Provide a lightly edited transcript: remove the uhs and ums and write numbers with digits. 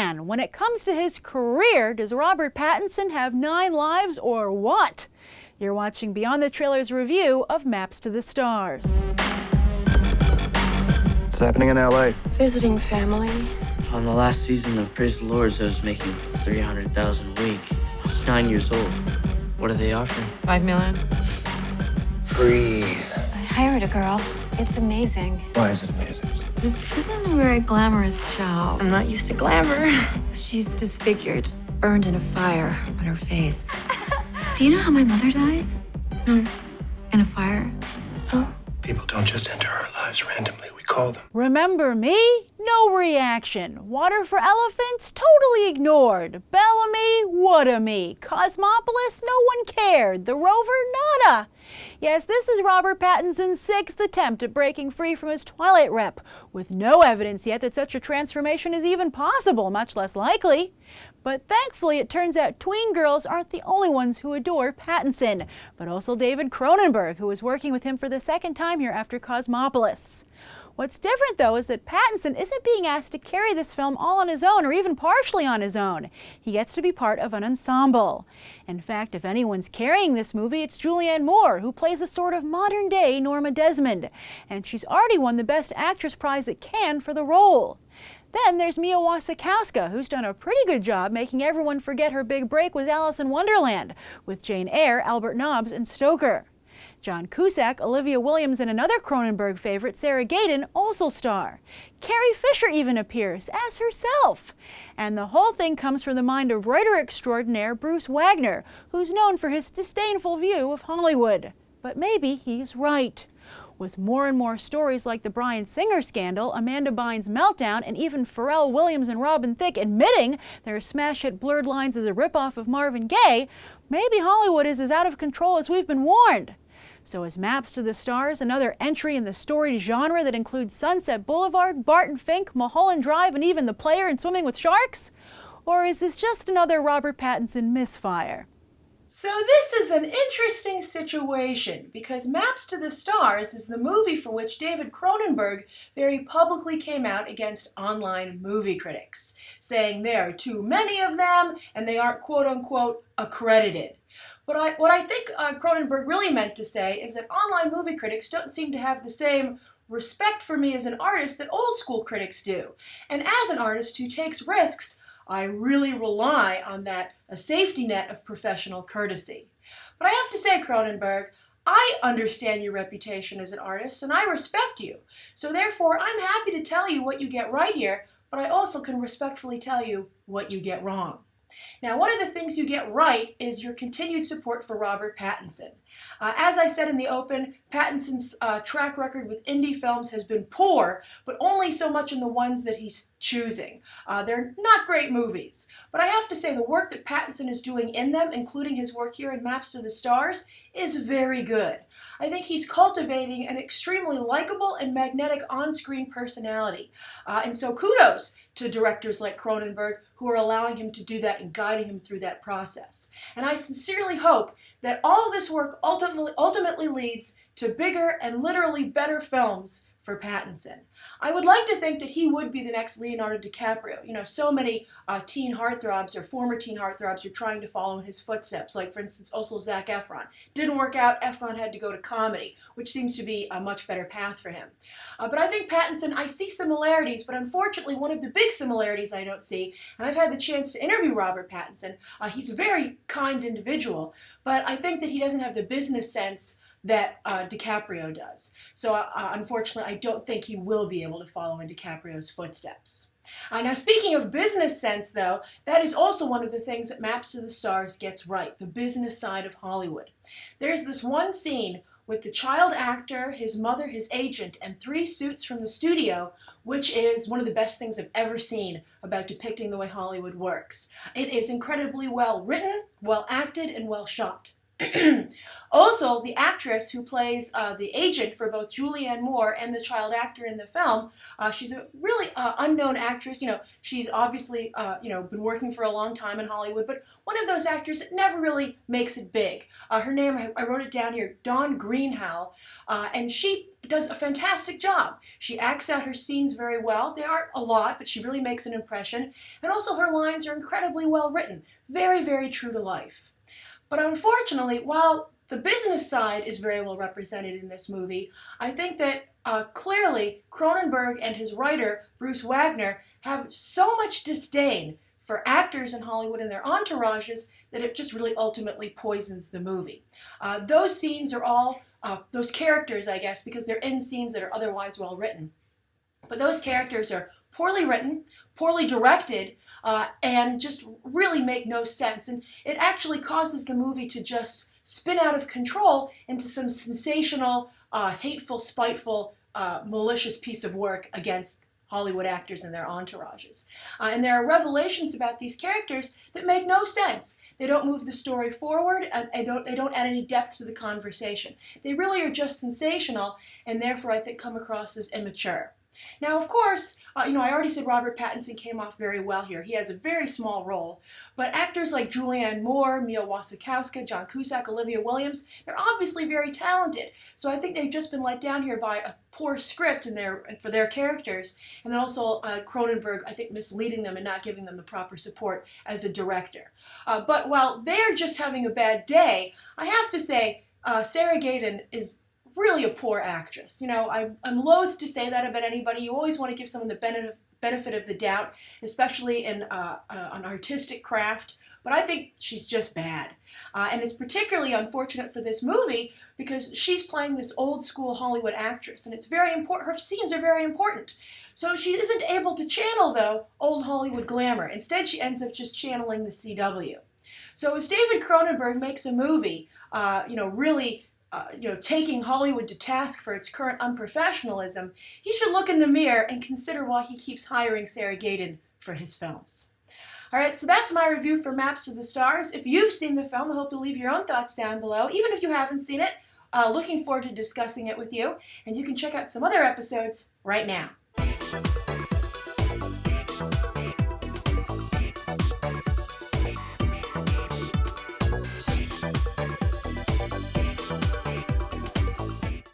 man, when it comes to his career, does Robert Pattinson have 9 lives or what? You're watching Beyond the Trailers review of Maps to the Stars. What's happening in LA? Visiting family. On the last season of Praise the Lords, I was making $300,000 a week. I was 9 years old. What are they offering? $5 million. Breathe. I hired a girl. It's amazing. Why is it amazing? This isn't a very glamorous job. I'm not used to glamour. She's disfigured, burned in a fire on her face. Do you know how my mother died? No. In a fire. Oh. People don't just enter our lives randomly. We call them. Remember me? No reaction. Water for Elephants? Totally ignored. Bellamy? What a me. Cosmopolis? No one cared. The Rover? Nada. Yes, this is Robert Pattinson's 6th attempt at breaking free from his Twilight rep, with no evidence yet that such a transformation is even possible, much less likely. But thankfully, it turns out tween girls aren't the only ones who adore Pattinson, but also David Cronenberg, who is working with him for the 2nd time here after Cosmopolis. What's different, though, is that Pattinson isn't being asked to carry this film all on his own or even partially on his own. He gets to be part of an ensemble. In fact, if anyone's carrying this movie, it's Julianne Moore, who plays a sort of modern-day Norma Desmond. And she's already won the Best Actress prize at Cannes for the role. Then there's Wasikowsa, who's done a pretty good job making everyone forget her big break was Alice in Wonderland, with Jane Eyre, Albert Nobbs, and Stoker. John Cusack, Olivia Williams, and another Cronenberg favorite, Sarah Gadon, also star. Carrie Fisher even appears as herself. And the whole thing comes from the mind of writer extraordinaire Bruce Wagner, who's known for his disdainful view of Hollywood. But maybe he's right. With more and more stories like the Bryan Singer scandal, Amanda Bynes' meltdown, and even Pharrell Williams and Robin Thicke admitting their smash hit Blurred Lines is a ripoff of Marvin Gaye, maybe Hollywood is as out of control as we've been warned. So is Maps to the Stars another entry in the storied genre that includes Sunset Boulevard, Barton Fink, Mulholland Drive, and even The Player and Swimming with Sharks? Or is this just another Robert Pattinson misfire? So this is an interesting situation because Maps to the Stars is the movie for which David Cronenberg very publicly came out against online movie critics, saying there are too many of them and they aren't quote-unquote accredited. But what I think Cronenberg really meant to say is that online movie critics don't seem to have the same respect for me as an artist that old school critics do. And as an artist who takes risks, I really rely on a safety net of professional courtesy. But I have to say, Cronenberg, I understand your reputation as an artist and I respect you. So therefore, I'm happy to tell you what you get right here, but I also can respectfully tell you what you get wrong. Now, one of the things you get right is your continued support for Robert Pattinson. As I said in the open, Pattinson's track record with indie films has been poor, but only so much in the ones that he's choosing. They're not great movies, but I have to say the work that Pattinson is doing in them, including his work here in Maps to the Stars, is very good. I think he's cultivating an extremely likable and magnetic on-screen personality. And so kudos to directors like Cronenberg who are allowing him to do that and guiding him through that process. And I sincerely hope that all of this work ultimately leads to bigger and literally better films for Pattinson. I would like to think that he would be the next Leonardo DiCaprio. You know, so many teen heartthrobs or former teen heartthrobs are trying to follow in his footsteps, like for instance also Zac Efron. Didn't work out, Efron had to go to comedy, which seems to be a much better path for him. But I think Pattinson, I see similarities, but unfortunately one of the big similarities I don't see, and I've had the chance to interview Robert Pattinson, he's a very kind individual, but I think that he doesn't have the business sense that DiCaprio does. So unfortunately, I don't think he will be able to follow in DiCaprio's footsteps. Now, speaking of business sense, though, that is also one of the things that Maps to the Stars gets right, the business side of Hollywood. There's this one scene with the child actor, his mother, his agent, and 3 suits from the studio, which is one of the best things I've ever seen about depicting the way Hollywood works. It is incredibly well written, well acted, and well shot. Also, the actress who plays the agent for both Julianne Moore and the child actor in the film, she's a really unknown actress. She's obviously been working for a long time in Hollywood, but one of those actors that never really makes it big. Her name, I wrote it down here, Dawn Greenhow, and she does a fantastic job. She acts out her scenes very well. They aren't a lot, but she really makes an impression. And also her lines are incredibly well written. Very, very true to life. But unfortunately, while the business side is very well represented in this movie, I think that clearly Cronenberg and his writer, Bruce Wagner, have so much disdain for actors in Hollywood and their entourages that it just really ultimately poisons the movie. Those scenes are all, those characters, I guess, because they're in scenes that are otherwise well written. But those characters are poorly written, poorly directed, and just really make no sense. And it actually causes the movie to just spin out of control into some sensational, hateful, spiteful, malicious piece of work against Hollywood actors and their entourages. And there are revelations about these characters that make no sense. They don't move the story forward, and they don't add any depth to the conversation. They really are just sensational, and therefore I think come across as immature. Now, of course, I already said Robert Pattinson came off very well here. He has a very small role, but actors like Julianne Moore, Wasikowsa, John Cusack, Olivia Williams, they're obviously very talented. So I think they've just been let down here by a poor script for their characters, and then also Cronenberg, I think, misleading them and not giving them the proper support as a director. But while they're just having a bad day, I have to say Sarah Gadon is really a poor actress. I'm loath to say that about anybody. You always want to give someone the benefit of the doubt, especially in an artistic craft. But I think she's just bad. And it's particularly unfortunate for this movie because she's playing this old school Hollywood actress, and it's very important. Her scenes are very important. So she isn't able to channel, though, old Hollywood glamour. Instead, she ends up just channeling the CW. So as David Cronenberg makes a movie, really taking Hollywood to task for its current unprofessionalism, he should look in the mirror and consider why he keeps hiring Sarah Gadon for his films. All right, so that's my review for Maps to the Stars. If you've seen the film, I hope you'll leave your own thoughts down below. Even if you haven't seen it, looking forward to discussing it with you. And you can check out some other episodes right now.